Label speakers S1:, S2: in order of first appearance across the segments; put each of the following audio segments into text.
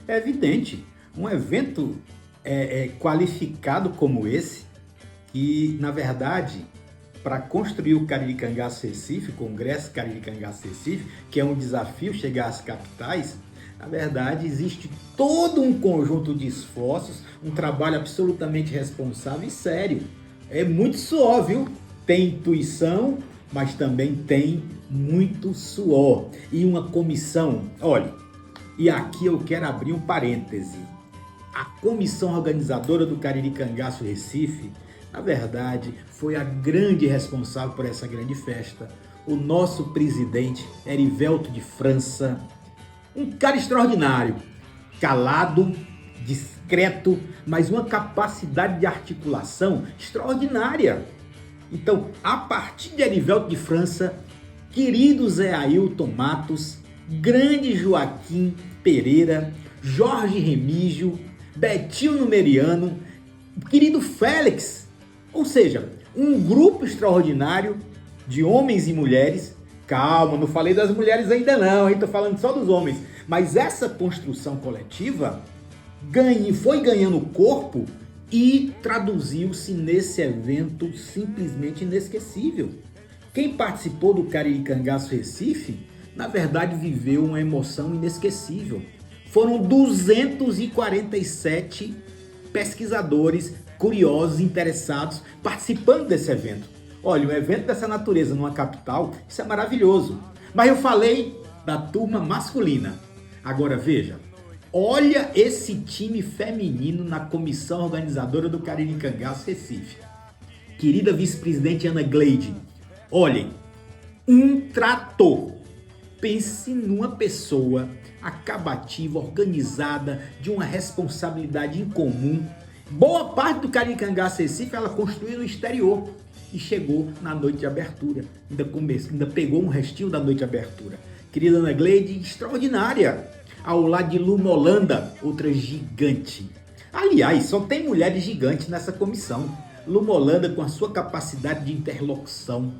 S1: É evidente, um evento qualificado como esse, que na verdade, para construir o Cariri Cangaço Recife, o Congresso Cariri Cangaço Recife, que é um desafio chegar às capitais, na verdade existe todo um conjunto de esforços, um trabalho absolutamente responsável e sério. É muito suor, viu? Tem intuição, mas também tem muito suor. E uma comissão, olha, e aqui eu quero abrir um parêntese. A comissão organizadora do Cariri Cangaço Recife, na verdade, foi a grande responsável por essa grande festa. O nosso presidente, Erivelto de França, um cara extraordinário, calado, discreto, mas uma capacidade de articulação extraordinária. Então, a partir de Erivelto de França, querido Zé Ailton Matos, grande Joaquim Pereira, Jorge Remígio, Betinho Numeriano, querido Félix, ou seja, um grupo extraordinário de homens e mulheres. Calma, não falei das mulheres ainda não, hein? Tô falando só dos homens. Mas essa construção coletiva foi ganhando corpo e traduziu-se nesse evento simplesmente inesquecível. Quem participou do Cariri Cangaço Recife, na verdade, viveu uma emoção inesquecível. Foram 247 pesquisadores, curiosos, interessados, participando desse evento. Olha, um evento dessa natureza numa capital, isso é maravilhoso. Mas eu falei da turma masculina. Agora veja, olha esse time feminino na comissão organizadora do Cariri Cangaço Recife. Querida vice-presidente Ana Gleide, olhem, um trator. Pense numa pessoa acabativa, organizada, de uma responsabilidade incomum. Boa parte do Cariri Cangaço Recife ela construiu no exterior e chegou na noite de abertura. Ainda pegou um restinho da noite de abertura. Querida Ana Gleide, extraordinária. Ao lado de Luma Holanda, outra gigante. Aliás, só tem mulheres gigantes nessa comissão. Luma Holanda, com a sua capacidade de interlocução,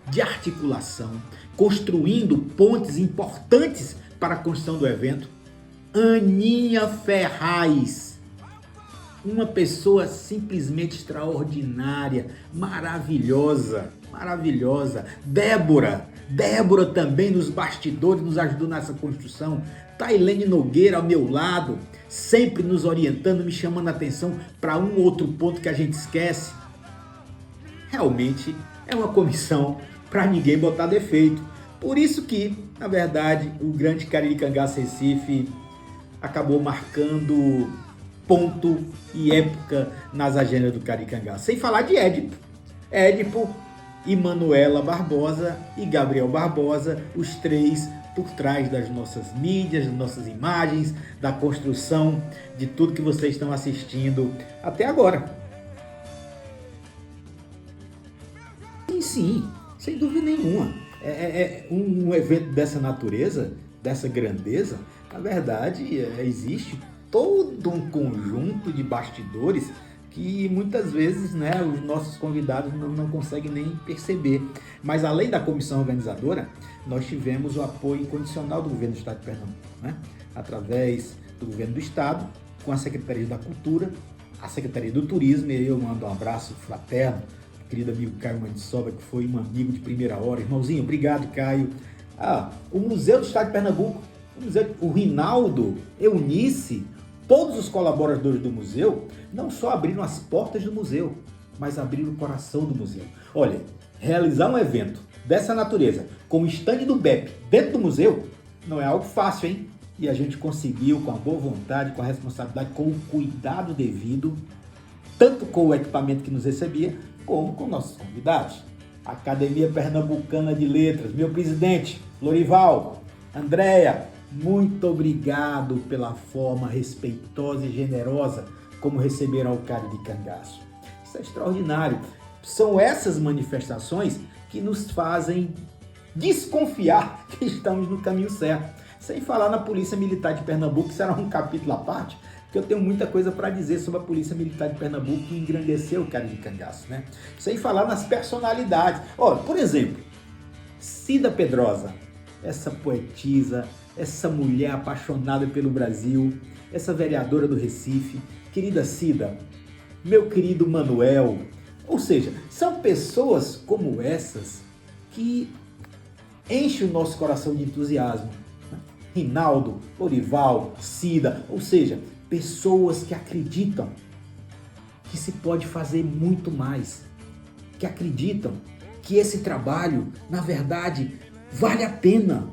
S1: de articulação, construindo pontes importantes para a construção do evento. Aninha Ferraz, uma pessoa simplesmente extraordinária, maravilhosa, maravilhosa. Débora também nos bastidores nos ajudou nessa construção. Tailene Nogueira ao meu lado, sempre nos orientando, me chamando a atenção para um outro ponto que a gente esquece. Realmente é uma comissão para ninguém botar defeito. Por isso que, na verdade, o grande Cariri Cangaço Recife acabou marcando ponto e época nas agendas do Cariri Cangaço. Sem falar de Édipo e Manuela Barbosa e Gabriel Barbosa, os três por trás das nossas mídias, das nossas imagens, da construção de tudo que vocês estão assistindo até agora. Sim, sem dúvida nenhuma. Um evento dessa natureza, dessa grandeza, na verdade, existe todo um conjunto de bastidores que muitas vezes, né, os nossos convidados não conseguem nem perceber. Mas além da comissão organizadora, nós tivemos o apoio incondicional do governo do Estado de Pernambuco, né? Através do governo do Estado, com a Secretaria da Cultura, a Secretaria do Turismo, e eu mando um abraço fraterno, querido amigo Caio Mandissoba, que foi um amigo de primeira hora. Irmãozinho, obrigado, Caio. O Museu do Estado de Pernambuco, o Rinaldo, Eunice, todos os colaboradores do museu não só abriram as portas do museu, mas abriram o coração do museu. Olha, realizar um evento dessa natureza, com o stand do BEP dentro do museu, não é algo fácil, hein? E a gente conseguiu com a boa vontade, com a responsabilidade, com o cuidado devido, tanto com o equipamento que nos recebia, como com nossos convidados. Academia Pernambucana de Letras, meu presidente, Lorival, Andréia, muito obrigado pela forma respeitosa e generosa como receberam o Cariri Cangaço. Isso é extraordinário. São essas manifestações que nos fazem desconfiar que estamos no caminho certo. Sem falar na Polícia Militar de Pernambuco, que será um capítulo à parte, porque eu tenho muita coisa para dizer sobre a Polícia Militar de Pernambuco que engrandeceu o Cariri Cangaço, né? Sem falar nas personalidades. Olha, por exemplo, Cida Pedrosa, essa poetisa, essa mulher apaixonada pelo Brasil, essa vereadora do Recife, querida Cida, meu querido Manuel. Ou seja, são pessoas como essas que enchem o nosso coração de entusiasmo. Rinaldo, Lorival, Cida, ou seja, pessoas que acreditam que se pode fazer muito mais, que acreditam que esse trabalho, na verdade, vale a pena.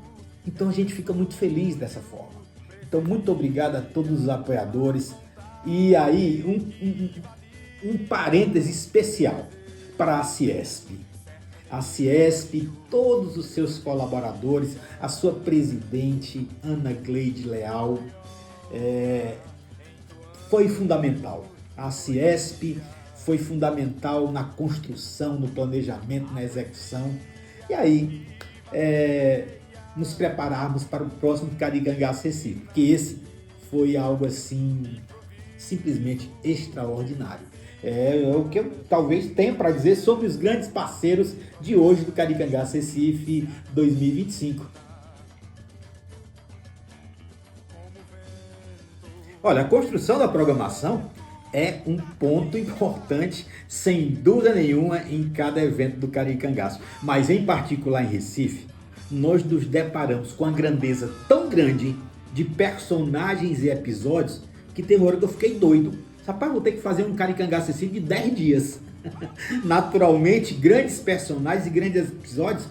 S1: Então a gente fica muito feliz dessa forma. Então muito obrigado a todos os apoiadores. E aí, um parêntese especial para a Ciesp. A Ciesp, todos os seus colaboradores, a sua presidente, Ana Gleide Leal, foi fundamental. A Ciesp foi fundamental na construção, no planejamento, na execução. E aí, nos prepararmos para o próximo Caricangaço Recife, porque esse foi algo assim, simplesmente extraordinário. É o que eu talvez tenha para dizer sobre os grandes parceiros de hoje do Caricangaço Recife 2025. Olha, a construção da programação é um ponto importante, sem dúvida nenhuma, em cada evento do Caricangaço. Mas em particular em Recife, nós nos deparamos com a grandeza tão grande de personagens e episódios que tem hora que eu fiquei doido. Rapaz, vou ter que fazer um Caricangaço Recife de 10 dias. Naturalmente, grandes personagens e grandes episódios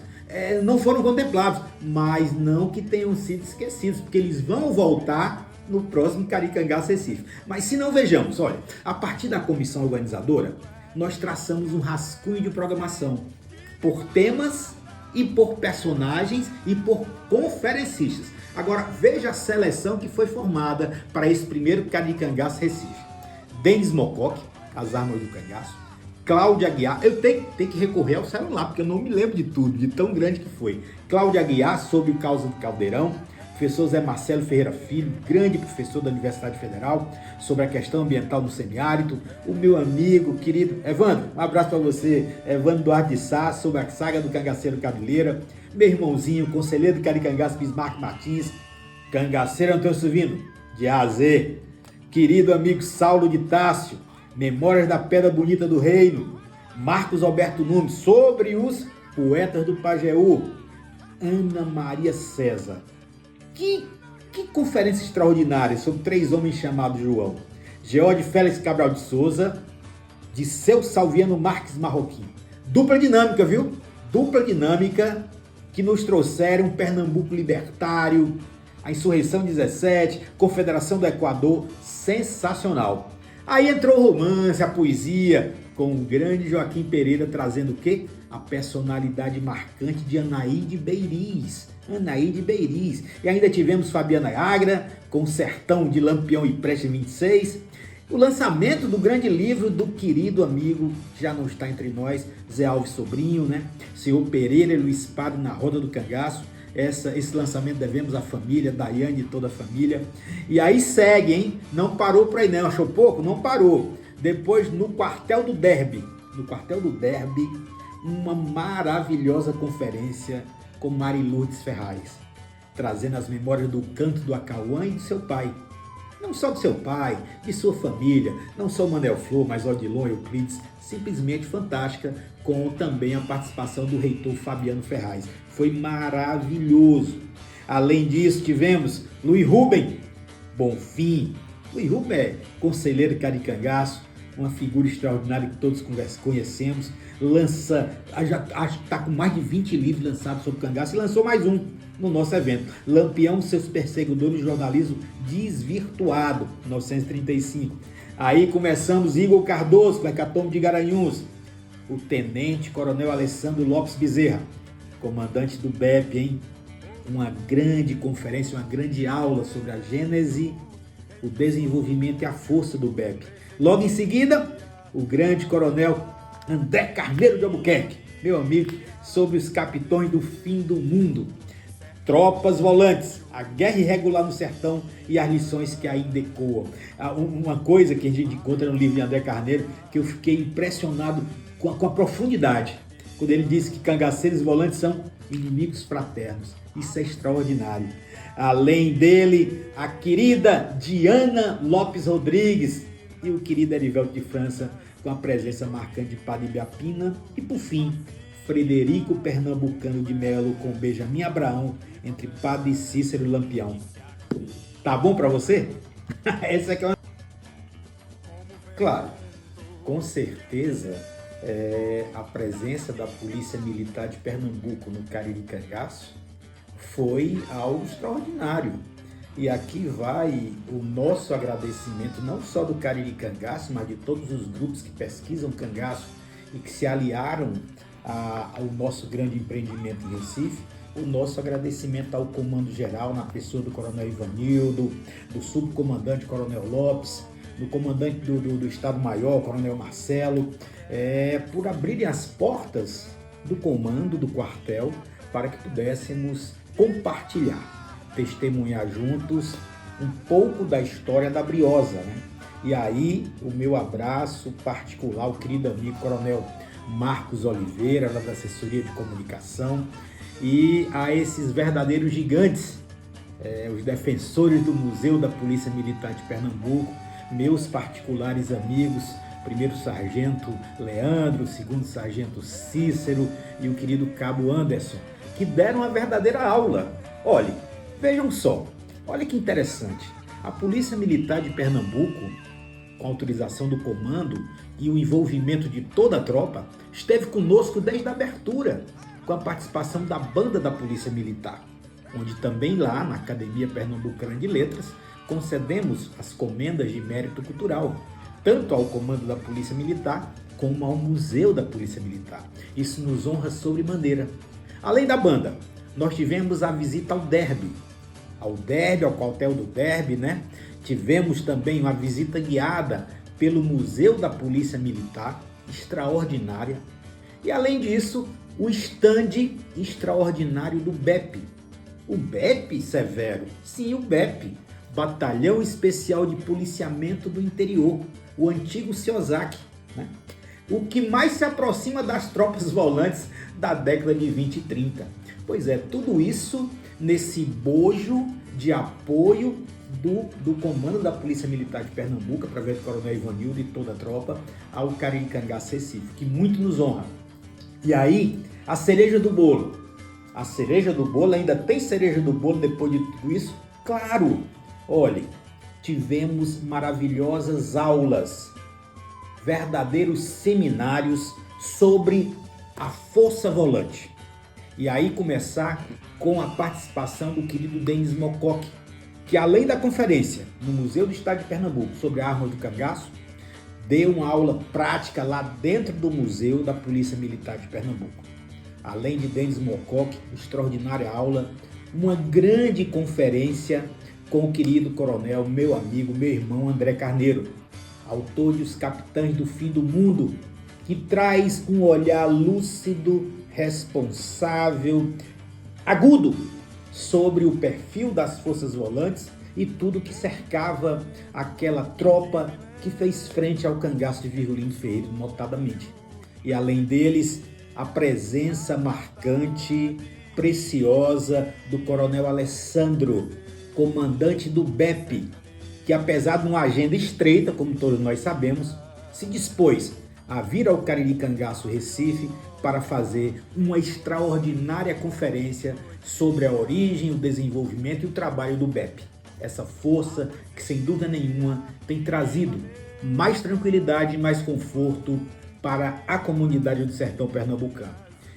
S1: não foram contemplados, mas não que tenham sido esquecidos, porque eles vão voltar no próximo Caricangaço Recife. Mas se não, vejamos, olha, a partir da comissão organizadora, nós traçamos um rascunho de programação por temas e por personagens e por conferencistas. Agora, veja a seleção que foi formada para esse primeiro Caricangaço Recife. Denis Mocoque, As Armas do Cangaço, Cláudia Aguiar, eu tenho que recorrer ao celular, porque eu não me lembro de tudo, de tão grande que foi. Cláudia Aguiar, sobre o caso do Caldeirão, professor Zé Marcelo Ferreira Filho, grande professor da Universidade Federal, sobre a questão ambiental no semiárido, o meu amigo, querido Evandro, um abraço para você, Evandro Duarte de Sá, sobre a saga do Cangaceiro Cabeleira, meu irmãozinho, conselheiro do Caricangaço Bismarck Martins, Cangaceiro Antônio Silvino, de A a Z, querido amigo Saulo de Tássio, Memórias da Pedra Bonita do Reino, Marcos Alberto Nunes, sobre os poetas do Pajeú, Ana Maria César. Que conferência extraordinária sobre 3 homens chamados João. Geode Félix Cabral de Souza, de Seu Salviano Marques Marroquim. Dupla dinâmica, viu? Dupla dinâmica que nos trouxeram um Pernambuco libertário, a Insurreição 17, Confederação do Equador, sensacional. Aí entrou o romance, a poesia, com o grande Joaquim Pereira trazendo o quê? A personalidade marcante de Anaíde Beiriz. Anaíde Beiriz. E ainda tivemos Fabiana Agra, com Sertão de Lampião e Preste 26. O lançamento do grande livro do querido amigo, que já não está entre nós, Zé Alves Sobrinho, né? Senhor Pereira e Luiz Padre na Roda do Cangaço. Esse lançamento devemos à família, Daiane e toda a família. E aí segue, hein? Não parou por aí não, achou pouco? Não parou. Depois no Quartel do Derby, uma maravilhosa conferência com Mari Lourdes Ferraz, trazendo as memórias do canto do Acauã e de seu pai. Não só do seu pai, de sua família, não só o Manel Flor, mas Odilon e Euclides, simplesmente fantástica, com também a participação do reitor Fabiano Ferraz. Foi maravilhoso. Além disso, tivemos Luiz Rubem Bonfim. Luiz Rubem é conselheiro Caricangaço, uma figura extraordinária que todos conhecemos. Já está com mais de 20 livros lançados sobre cangaço e lançou mais um no nosso evento. Lampião, seus perseguidores, jornalismo desvirtuado, 1935. Aí começamos Igor Cardoso, Hecatombe de Garanhuns, o Tenente Coronel Alessandro Lopes Bezerra, comandante do BEP, hein? Uma grande conferência, uma grande aula sobre a gênese, o desenvolvimento e a força do BEP. Logo em seguida, o grande coronel André Carneiro de Albuquerque, meu amigo, sobre os capitões do fim do mundo. Tropas volantes, a guerra irregular no sertão e as lições que ainda ecoam. Uma coisa que a gente encontra no livro de André Carneiro, que eu fiquei impressionado com a profundidade, quando ele disse que cangaceiros e volantes são inimigos fraternos. Isso é extraordinário. Além dele, a querida Diana Lopes Rodrigues e o querido Erivelto de França, com a presença marcante de Padre Ibiapina. E por fim, Frederico Pernambucano de Melo com Benjamin Abraão, entre Padre Cícero e Lampião. Tá bom para você? Essa aqui é uma... Claro, com certeza, a presença da Polícia Militar de Pernambuco no Cariri-Cangaço foi algo extraordinário. E aqui vai o nosso agradecimento, não só do Cariri-Cangaço, mas de todos os grupos que pesquisam cangaço e que se aliaram ao nosso grande empreendimento em Recife. O nosso agradecimento ao Comando Geral, na pessoa do Coronel Ivanildo, do Subcomandante Coronel Lopes, do Comandante do Estado-Maior, Coronel Marcelo, por abrirem as portas do comando, do quartel, para que pudéssemos compartilhar, testemunhar juntos um pouco da história da Briosa, né? E aí, o meu abraço particular ao querido amigo Coronel Marcos Oliveira, da Assessoria de Comunicação, e a esses verdadeiros gigantes, os defensores do Museu da Polícia Militar de Pernambuco, meus particulares amigos, primeiro sargento Leandro, segundo sargento Cícero e o querido cabo Anderson, que deram a verdadeira aula. Olhe, vejam só, olha que interessante, a Polícia Militar de Pernambuco, com autorização do comando e o envolvimento de toda a tropa, esteve conosco desde a abertura, com a participação da banda da Polícia Militar, onde também lá na Academia Pernambucana de Letras concedemos as comendas de mérito cultural, tanto ao comando da Polícia Militar como ao Museu da Polícia Militar. Isso nos honra sobremaneira. Além da banda, nós tivemos a visita ao Derby, ao quartel do Derby, né? Tivemos também uma visita guiada pelo Museu da Polícia Militar, extraordinária. E além disso, o estande extraordinário do BEP. O BEP, Severo? Sim, o BEP, Batalhão Especial de Policiamento do Interior, o antigo CIOSAC, né? O que mais se aproxima das tropas volantes da década de 20 e 30. Pois é, tudo isso nesse bojo de apoio do comando da Polícia Militar de Pernambuco, através do Coronel Ivanildo e toda a tropa, ao Cariri-Cangaço Recife, que muito nos honra. E aí, a cereja do bolo. A cereja do bolo, ainda tem cereja do bolo depois de tudo isso? Claro! Olhe, tivemos maravilhosas aulas, verdadeiros seminários sobre a Força Volante. E aí começar com a participação do querido Denis Mocoque, que além da conferência no Museu do Estado de Pernambuco sobre a arma do cangaço, deu uma aula prática lá dentro do Museu da Polícia Militar de Pernambuco. Além de Denis Mocoque, extraordinária aula, uma grande conferência com o querido coronel, meu amigo, meu irmão André Carneiro, autor de Os Capitães do Fim do Mundo, que traz um olhar lúcido, responsável, agudo sobre o perfil das forças volantes e tudo que cercava aquela tropa que fez frente ao cangaço de Virgulino Ferreira, notadamente. E além deles, a presença marcante, preciosa do coronel Alessandro, comandante do BEP, que apesar de uma agenda estreita, como todos nós sabemos, se dispôs a vir ao Cariri-Cangaço Recife para fazer uma extraordinária conferência sobre a origem, o desenvolvimento e o trabalho do BEP. Essa força que, sem dúvida nenhuma, tem trazido mais tranquilidade e mais conforto para a comunidade do sertão pernambucano.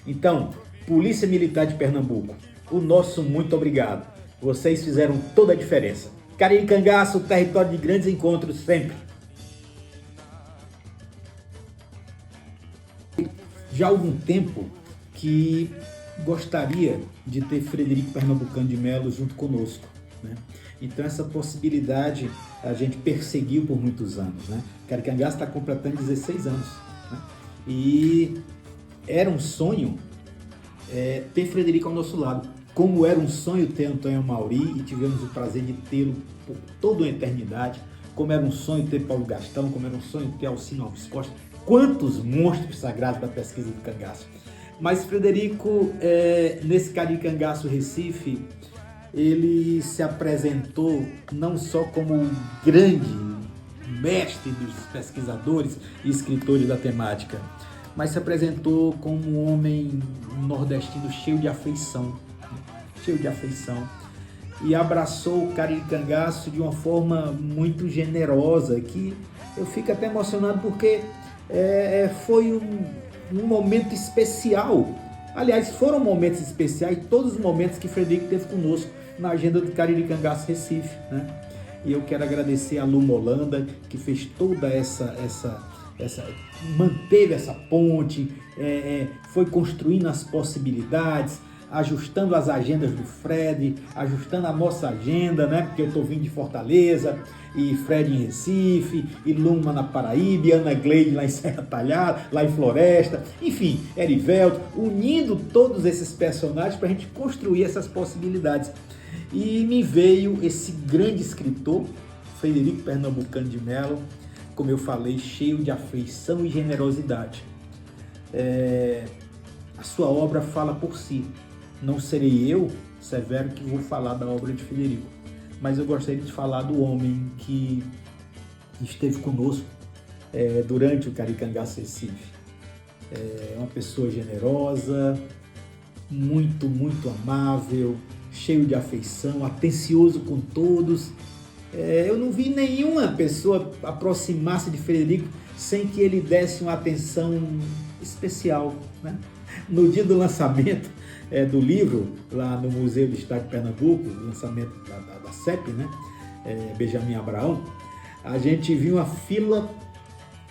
S1: Então, Polícia Militar de Pernambuco, o nosso muito obrigado. Vocês fizeram toda a diferença. Cariri-Cangaço, território de grandes encontros sempre. Já há algum tempo que gostaria de ter Frederico Pernambucano de Melo junto conosco, né? Então essa possibilidade a gente perseguiu por muitos anos, né? Cariri-Cangaço está completando 16 anos, né? E era um sonho ter Frederico ao nosso lado, como era um sonho ter Antônio Amauri, e tivemos o prazer de tê-lo por toda a eternidade, como era um sonho ter Paulo Gastão, como era um sonho ter Alcino Alves Costa, quantos monstros sagrados da pesquisa do cangaço. Mas Frederico, nesse Caricangaço Recife, ele se apresentou não só como um grande mestre dos pesquisadores e escritores da temática, mas se apresentou como um homem nordestino cheio de afeição, e abraçou o Caricangaço de uma forma muito generosa, que eu fico até emocionado porque foi um momento especial. Aliás, foram momentos especiais, todos os momentos que Frederico teve conosco na agenda do Caricangaço Recife, né? E eu quero agradecer a Lu Molanda, que fez toda manteve essa ponte, foi construindo as possibilidades, ajustando as agendas do Fred, ajustando a nossa agenda, né? Porque eu estou vindo de Fortaleza, e Fred em Recife, e Luma na Paraíba, e Ana Gleide lá em Serra Talhada, lá em Floresta, enfim, Erivelto, unindo todos esses personagens para a gente construir essas possibilidades. E me veio esse grande escritor, Frederico Pernambucano de Mello, como eu falei, cheio de afeição e generosidade. A sua obra fala por si. Não serei eu, Severo, que vou falar da obra de Frederico, mas eu gostaria de falar do homem que esteve conosco durante o Caricangaço Recife. Uma pessoa generosa, muito, muito amável, cheio de afeição, atencioso com todos. Eu não vi nenhuma pessoa aproximar-se de Frederico sem que ele desse uma atenção especial, né? No dia do lançamento do livro, lá no Museu do Estado de Pernambuco, lançamento da CEP, né? Benjamin Abraão, a gente viu uma fila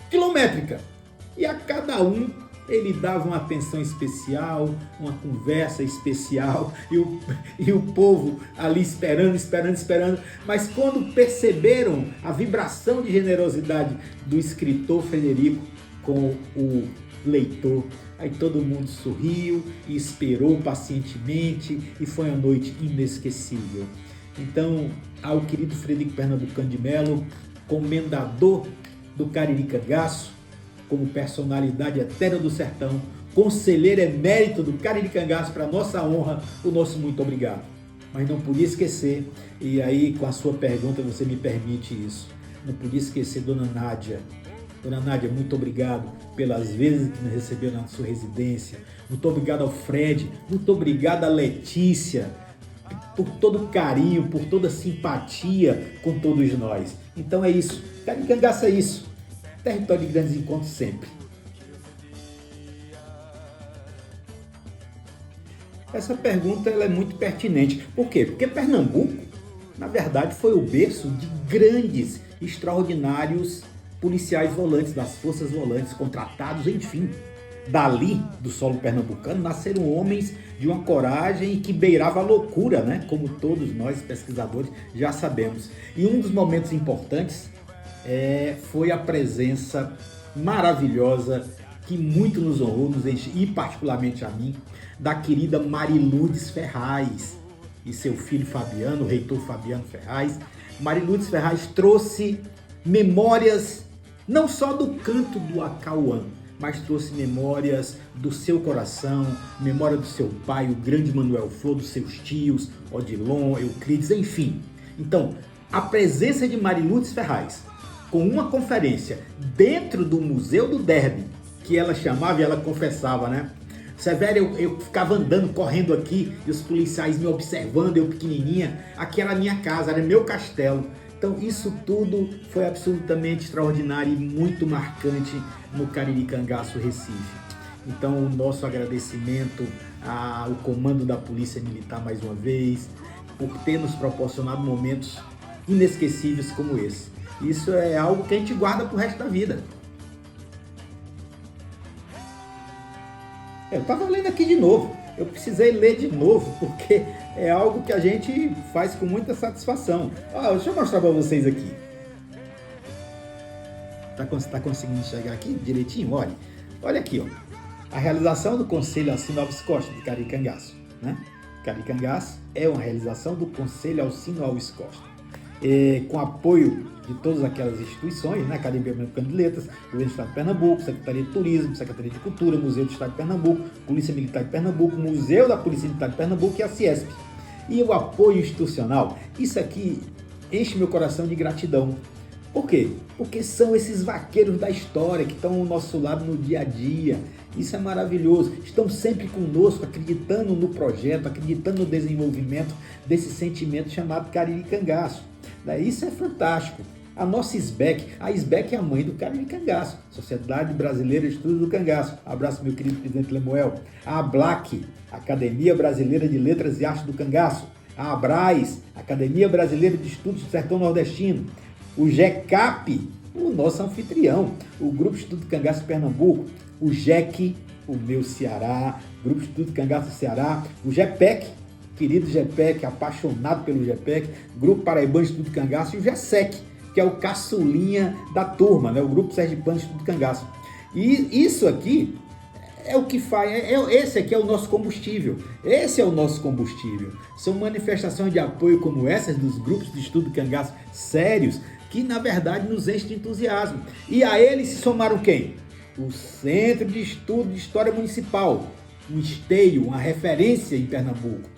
S1: quilométrica, e a cada um ele dava uma atenção especial, uma conversa especial, e o povo ali esperando, mas quando perceberam a vibração de generosidade do escritor Frederico com o leitor, aí todo mundo sorriu e esperou pacientemente, e foi uma noite inesquecível. Então, ao querido Frederico Pernambucano de Mello, comendador do Caricangaço, como personalidade eterna do sertão, conselheiro emérito do Caricangaço, para nossa honra, o nosso muito obrigado. Mas não podia esquecer, e aí com a sua pergunta você me permite isso, não podia esquecer Dona Nádia. Dona Nádia, muito obrigado pelas vezes que nos recebeu na sua residência. Muito obrigado ao Fred, muito obrigado à Letícia, por todo o carinho, por toda a simpatia com todos nós. Então é isso, Caricangaço é isso. Território de grandes encontros sempre. Essa pergunta ela é muito pertinente. Por quê? Porque Pernambuco, na verdade, foi o berço de grandes, extraordinários policiais volantes, das forças volantes, contratados, enfim. Dali, do solo pernambucano, nasceram homens de uma coragem que beirava a loucura, né? Como todos nós, pesquisadores, já sabemos. E um dos momentos importantes foi a presença maravilhosa, que muito nos honrou, nos enche, e particularmente a mim, da querida Mariludes Ferraz e seu filho Fabiano, o reitor Fabiano Ferraz. Mariludes Ferraz trouxe memórias não só do canto do Acauã, mas trouxe memórias do seu coração, memória do seu pai, o grande Manuel Flor, dos seus tios, Odilon, Euclides, enfim. Então, a presença de Mariludes Ferraz com uma conferência dentro do Museu do Derby, que ela chamava e ela confessava, né? Severo, eu ficava andando, correndo aqui, e os policiais me observando, eu pequenininha, aqui era a minha casa, era meu castelo. Então isso tudo foi absolutamente extraordinário e muito marcante no Caricangaço Recife. Então o nosso agradecimento ao comando da Polícia Militar mais uma vez, por ter nos proporcionado momentos inesquecíveis como esse. Isso é algo que a gente guarda pro resto da vida. Eu estava lendo aqui de novo. Eu precisei ler de novo, porque é algo que a gente faz com muita satisfação. Deixa eu mostrar para vocês aqui. Tá conseguindo enxergar aqui direitinho? Olha aqui, ó. A realização do Conselho Alcino Alves Costa, de Caricangaço, né? Caricangaço é uma realização do Conselho Alcino Alves Costa. com apoio de todas aquelas instituições, né? Academia Pernambucana de Letras, Governo do Estado de Pernambuco, Secretaria de Turismo, Secretaria de Cultura, Museu do Estado de Pernambuco, Polícia Militar de Pernambuco, Museu da Polícia Militar de Pernambuco e a Ciesp. E o apoio institucional, isso aqui enche meu coração de gratidão. Por quê? Porque são esses vaqueiros da história que estão ao nosso lado no dia a dia. Isso é maravilhoso. Estão sempre conosco, acreditando no projeto, acreditando no desenvolvimento desse sentimento chamado Cariri Cangaço. Isso é fantástico. A nossa SBEC, a SBEC é a mãe do Cariri Cangaço, Sociedade Brasileira de Estudos do Cangaço. Abraço, meu querido presidente Lemuel. A ABLAC, Academia Brasileira de Letras e Artes do Cangaço. A ABRAES, Academia Brasileira de Estudos do Sertão Nordestino. O GECAP, o nosso anfitrião, o Grupo Estudo do Cangaço de Pernambuco. O GEC, o meu Ceará, Grupo Estudo do Cangaço do Ceará. O GEPEC, querido GEPEC, apaixonado pelo GEPEC. Grupo Paraibano de Estudo do Cangaço. E o GESEC, que é o caçulinha da turma, né? O Grupo Sergipano de Estudo do Cangaço. E isso aqui é o que faz, esse aqui é o nosso combustível. Esse é o nosso combustível. São manifestações de apoio como essas dos grupos de estudo do cangaço sérios, que na verdade nos enchem de entusiasmo. E a eles se somaram quem? O Centro de Estudo de História Municipal, um esteio, uma referência em Pernambuco.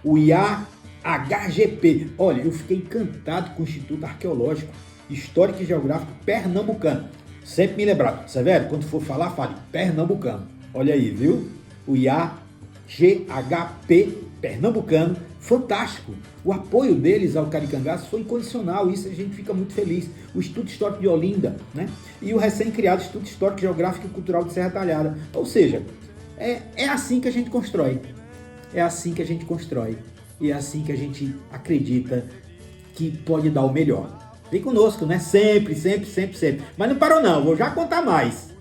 S1: O IAHGP. Olha, eu fiquei encantado com o Instituto Arqueológico, Histórico e Geográfico Pernambucano. Sempre me lembrar, Severo, quando for falar, fale Pernambucano. Olha aí, viu? O IAGHP Pernambucano, fantástico. O apoio deles ao Cariri Cangaço foi incondicional, isso a gente fica muito feliz. O Instituto Histórico de Olinda, né? E o recém-criado Instituto Histórico, Geográfico e Cultural de Serra Talhada. Ou seja, é assim que a gente constrói. É assim que a gente constrói. E é assim que a gente acredita que pode dar o melhor. Vem conosco, né? Sempre, sempre, sempre, sempre. Mas não parou não, vou já contar mais.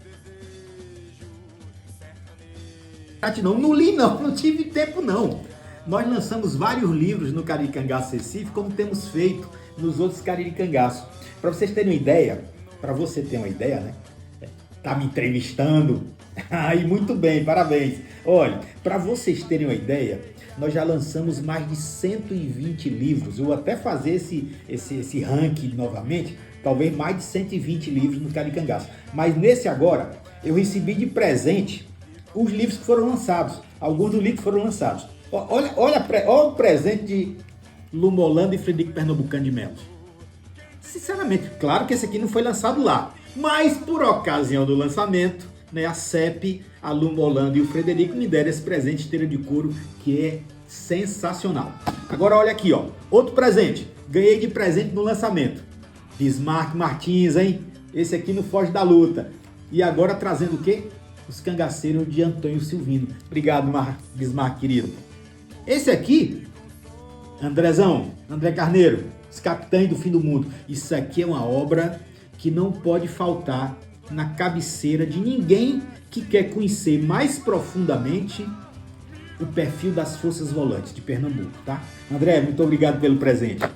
S1: Não li não tive tempo não. Nós lançamos vários livros no Cariri Cangaço Recife, como temos feito nos outros Cariri Cangaço. Para vocês terem uma ideia, né? Tá me entrevistando? Aí, muito bem, parabéns. Olha, para vocês terem uma ideia, nós já lançamos mais de 120 livros. Eu vou até fazer esse ranking novamente, talvez mais de 120 livros no Cariri Cangaço. Mas nesse agora, eu recebi de presente os livros que foram lançados. Alguns dos livros foram lançados. Olha o presente de Lumolando e Frederico Pernambucano de Melo. Sinceramente, claro que esse aqui não foi lançado lá. Mas, por ocasião do lançamento, né, a CEP, a Lumolando e o Frederico me deram esse presente esteira de couro, que é sensacional. Agora olha aqui, ó. Outro presente. Ganhei de presente no lançamento. Bismarck Martins, hein? Esse aqui não foge da luta. E agora trazendo o quê? Os Cangaceiros de Antônio Silvino. Obrigado, Bismarck, querido. Esse aqui, André Carneiro, Os Capitães do Fim do Mundo. Isso aqui é uma obra que não pode faltar na cabeceira de ninguém que quer conhecer mais profundamente o perfil das Forças Volantes de Pernambuco, tá? André, muito obrigado pelo presente.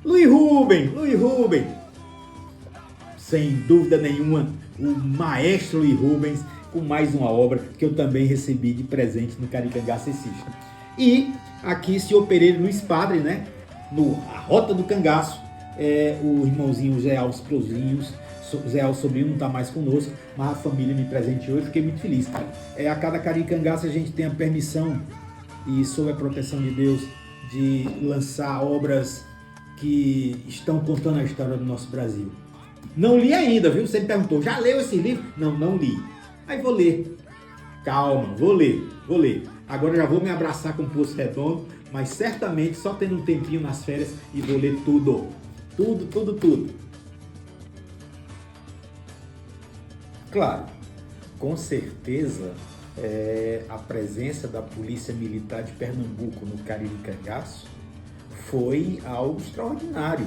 S1: Luiz Rubem. Sem dúvida nenhuma, o maestro Luiz Rubens, com mais uma obra que eu também recebi de presente no Cariri Cangaço Recife. E aqui, senhor Pereira Luiz Padre, né? A Rota do Cangaço, o irmãozinho Zé Alves Prozinhos, Zé Alves Sobrinho não está mais conosco, mas a família me presenteou e fiquei muito feliz. A cada Cariri Cangaço a gente tem a permissão e sob a proteção de Deus de lançar obras que estão contando a história do nosso Brasil. Não li ainda, viu? Você me perguntou, já leu esse livro? Não li. Aí vou ler. Calma, vou ler. Agora já vou me abraçar com o Poço Redondo, mas certamente só tendo um tempinho nas férias e vou ler tudo. Tudo. Claro, com certeza, a presença da Polícia Militar de Pernambuco no Cariri Cangaço foi algo extraordinário.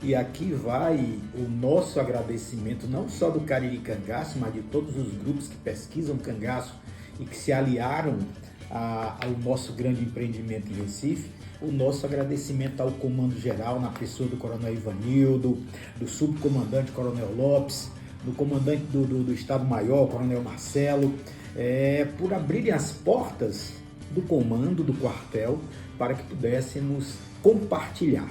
S1: E aqui vai o nosso agradecimento, não só do Cariri Cangaço, mas de todos os grupos que pesquisam cangaço e que se aliaram ao nosso grande empreendimento em Recife. O nosso agradecimento ao Comando Geral, na pessoa do Coronel Ivanildo, do Subcomandante Coronel Lopes, do Comandante do Estado-Maior, Coronel Marcelo, por abrirem as portas do comando, do quartel, para que pudéssemos compartilhar.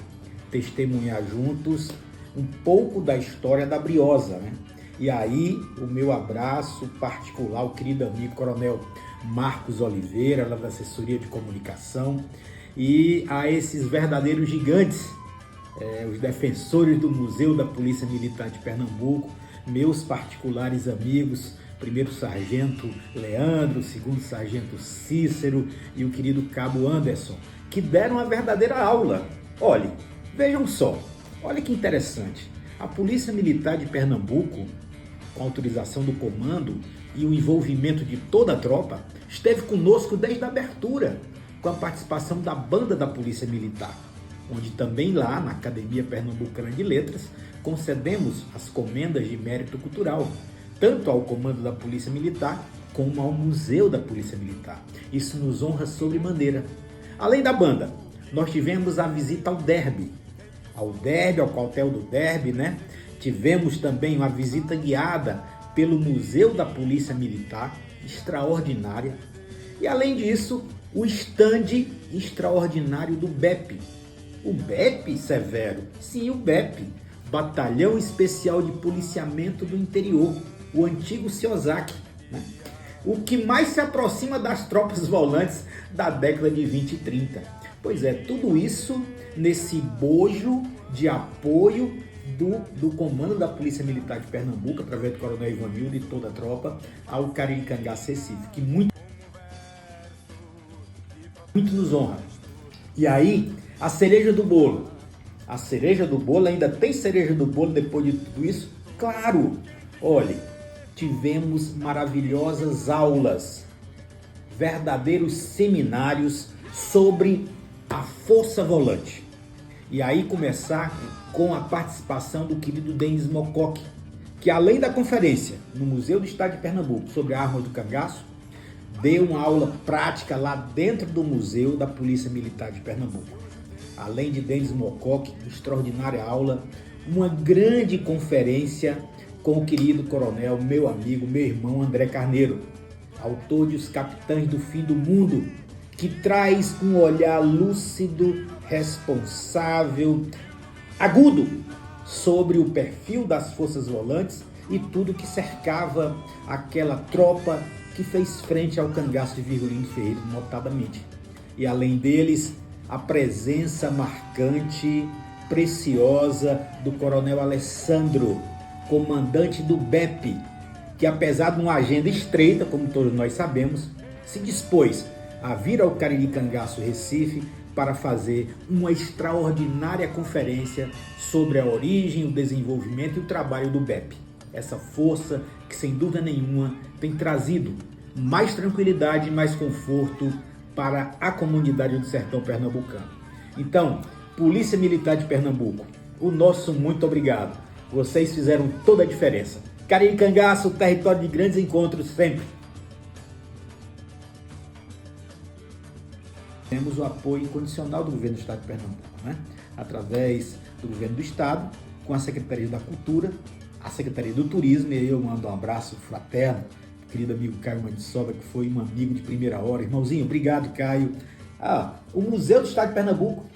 S1: testemunhar juntos um pouco da história da Briosa, né? E aí, o meu abraço particular ao querido amigo Coronel Marcos Oliveira, lá da Assessoria de Comunicação, e a esses verdadeiros gigantes, os defensores do Museu da Polícia Militar de Pernambuco, meus particulares amigos, primeiro sargento Leandro, segundo sargento Cícero e o querido cabo Anderson, que deram uma verdadeira aula. Olhe, vejam só, olha que interessante, a Polícia Militar de Pernambuco, com autorização do comando e o envolvimento de toda a tropa, esteve conosco desde a abertura, com a participação da banda da Polícia Militar, onde também lá na Academia Pernambucana de Letras concedemos as comendas de mérito cultural, tanto ao comando da Polícia Militar como ao Museu da Polícia Militar. Isso nos honra sobremaneira. Além da banda, nós tivemos a visita ao Derby, ao quartel do Derby, né? Tivemos também uma visita guiada pelo Museu da Polícia Militar, extraordinária. E além disso, o estande extraordinário do BEP. O BEP, Severo? Sim, o BEP, Batalhão Especial de Policiamento do Interior, o antigo CIOSAC, né? O que mais se aproxima das tropas volantes da década de 20 e 30. Pois é, tudo isso nesse bojo de apoio do comando da Polícia Militar de Pernambuco, através do Coronel Ivanildo e toda a tropa, ao Cariri Cangaço Recife, que muito nos honra. E aí, a cereja do bolo. A cereja do bolo, ainda tem cereja do bolo depois de tudo isso? Claro! Olhe, tivemos maravilhosas aulas, verdadeiros seminários sobre a Força Volante. E aí começar com a participação do querido Denis Mocoque, que além da conferência no Museu do Estado de Pernambuco sobre a arma do cangaço, deu uma aula prática lá dentro do Museu da Polícia Militar de Pernambuco. Além de Denis Mocoque, extraordinária aula, uma grande conferência com o querido coronel, meu amigo, meu irmão André Carneiro, autor de Os Capitães do Fim do Mundo, que traz um olhar lúcido, responsável, agudo sobre o perfil das forças volantes e tudo que cercava aquela tropa que fez frente ao cangaço de Virgulino Ferreira, notadamente. E além deles, a presença marcante, preciosa do coronel Alessandro, comandante do BEP, que apesar de uma agenda estreita, como todos nós sabemos, se dispôs a vir ao Cariri Cangaço Recife para fazer uma extraordinária conferência sobre a origem, o desenvolvimento e o trabalho do BEP. Essa força que, sem dúvida nenhuma, tem trazido mais tranquilidade e mais conforto para a comunidade do sertão pernambucano. Então, Polícia Militar de Pernambuco, o nosso muito obrigado. Vocês fizeram toda a diferença. Cariri Cangaço, território de grandes encontros sempre. Temos o apoio incondicional do governo do Estado de Pernambuco, né? Através do governo do Estado, com a Secretaria da Cultura, a Secretaria do Turismo, e eu mando um abraço fraterno, querido amigo Caio Mandissoba, que foi um amigo de primeira hora. Irmãozinho, obrigado, Caio. O Museu do Estado de Pernambuco,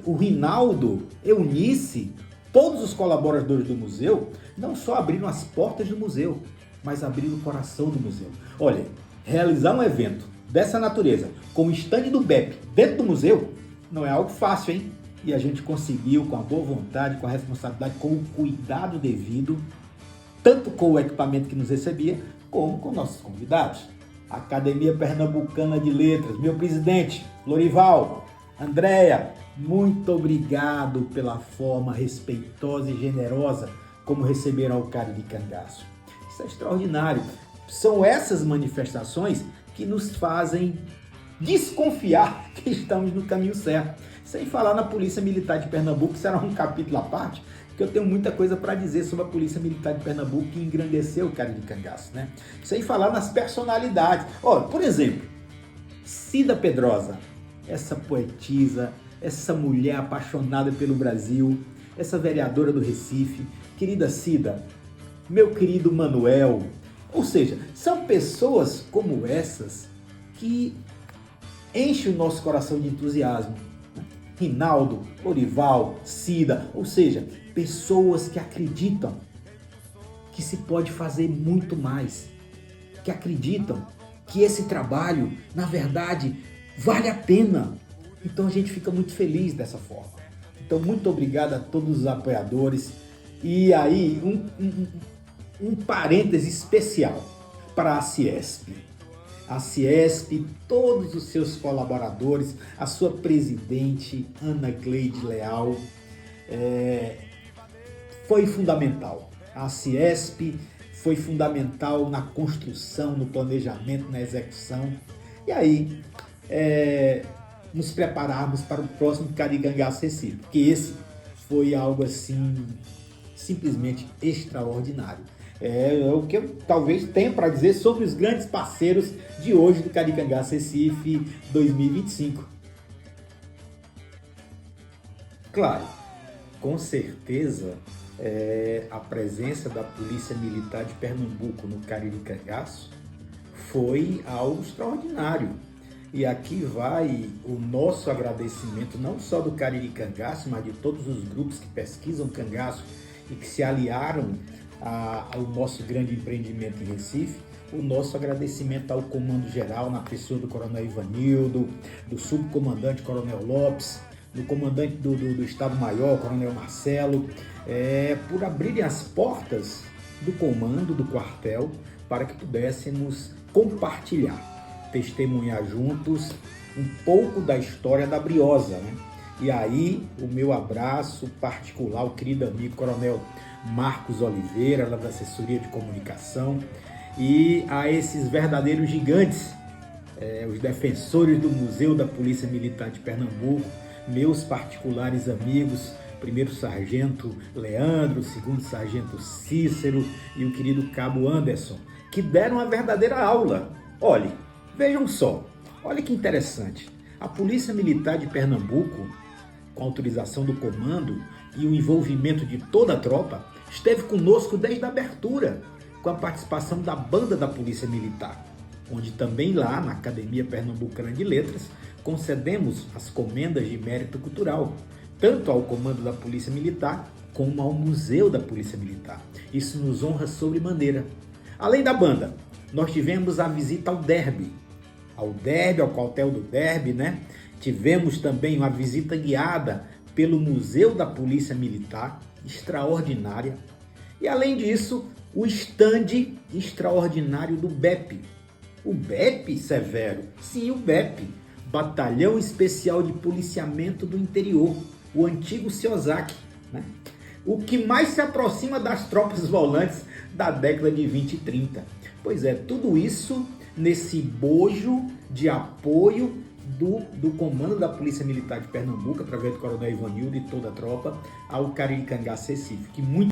S1: o Rinaldo, Eunice, todos os colaboradores do museu, não só abriram as portas do museu, mas abriram o coração do museu. Olha, realizar um evento dessa natureza, com o estande do BEP dentro do museu, não é algo fácil, hein? E a gente conseguiu com a boa vontade, com a responsabilidade, com o cuidado devido, tanto com o equipamento que nos recebia, como com nossos convidados. Academia Pernambucana de Letras, meu presidente, Lorival, Andréia, muito obrigado pela forma respeitosa e generosa como receberam o Cariri Cangaço. Isso é extraordinário. São essas manifestações que nos fazem desconfiar que estamos no caminho certo. Sem falar na Polícia Militar de Pernambuco, que será um capítulo à parte, porque eu tenho muita coisa para dizer sobre a Polícia Militar de Pernambuco que engrandeceu o Cariri Cangaço, né? Sem falar nas personalidades. Olha, por exemplo, Cida Pedrosa, essa poetisa, essa mulher apaixonada pelo Brasil, essa vereadora do Recife, querida Cida, meu querido Manuel. Ou seja, são pessoas como essas que enchem o nosso coração de entusiasmo, né? Rinaldo, Lorival, Cida, ou seja, pessoas que acreditam que se pode fazer muito mais, que acreditam que esse trabalho, na verdade, vale a pena. Então a gente fica muito feliz dessa forma. Então, muito obrigado a todos os apoiadores. E aí, um parêntese especial para a Ciesp. A Ciesp, todos os seus colaboradores, a sua presidente, Ana Cleide Leal, foi fundamental. A Ciesp foi fundamental na construção, no planejamento, na execução. E aí, nos prepararmos para o próximo Caricangá Recife, porque esse foi algo assim, simplesmente extraordinário. É o que eu talvez tenha para dizer sobre os grandes parceiros de hoje do Caricangá Recife 2025. Claro, com certeza, a presença da Polícia Militar de Pernambuco no Cariricangaço foi algo extraordinário. E aqui vai o nosso agradecimento, não só do Cariricangaço, mas de todos os grupos que pesquisam cangaço e que se aliaram ao nosso grande empreendimento em Recife. O nosso agradecimento ao Comando Geral, na pessoa do Coronel Ivanildo, do Subcomandante Coronel Lopes, do Comandante do Estado-Maior, Coronel Marcelo, por abrirem as portas do comando, do quartel, para que pudéssemos compartilhar, testemunhar juntos um pouco da história da Briosa, né? E aí, o meu abraço particular ao querido amigo Coronel Marcos Oliveira, lá da Assessoria de Comunicação, e a esses verdadeiros gigantes, os defensores do Museu da Polícia Militar de Pernambuco, meus particulares amigos, primeiro sargento Leandro, segundo sargento Cícero e o querido cabo Anderson, que deram uma verdadeira aula. Olhe, vejam só, olha que interessante. A Polícia Militar de Pernambuco, com autorização do comando e o envolvimento de toda a tropa, esteve conosco desde a abertura, com a participação da banda da Polícia Militar, onde também lá na Academia Pernambucana de Letras concedemos as comendas de mérito cultural, tanto ao comando da Polícia Militar como ao Museu da Polícia Militar. Isso nos honra sobremaneira. Além da banda, nós tivemos a visita ao Derby, ao quartel do Derby, né? Tivemos também uma visita guiada pelo Museu da Polícia Militar, extraordinária. E além disso, o estande extraordinário do BEP. O BEP, Severo? Sim, o BEP. Batalhão Especial de Policiamento do Interior, o antigo CIOSAC, né? O que mais se aproxima das tropas volantes da década de 20 e 30. Pois é, tudo isso nesse bojo de apoio do comando da Polícia Militar de Pernambuco, através do Coronel Ivanildo e toda a tropa, ao Cariricangaço Recife, que muito